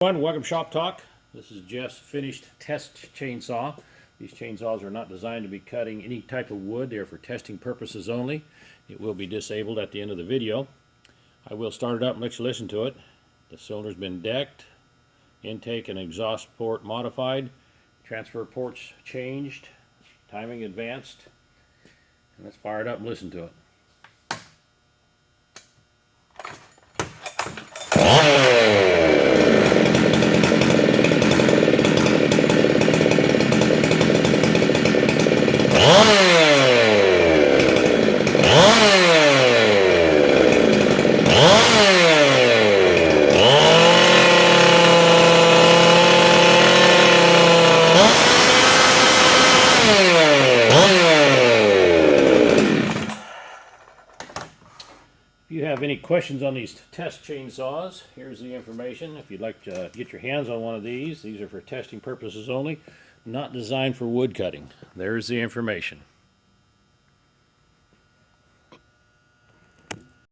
Welcome Shop Talk. This is Jeff's finished test chainsaw. These chainsaws are not designed to be cutting any type of wood. They are for testing purposes only. It will be disabled at the end of the video. I will start it up and let you listen to it. The cylinder's been decked, intake and exhaust port modified, transfer ports changed, timing advanced. And let's fire it up and listen to it. If you have any questions on these test chainsaws, here's the information. If you'd like to get your hands on one of these are for testing purposes only, not designed for wood cutting. There's the information.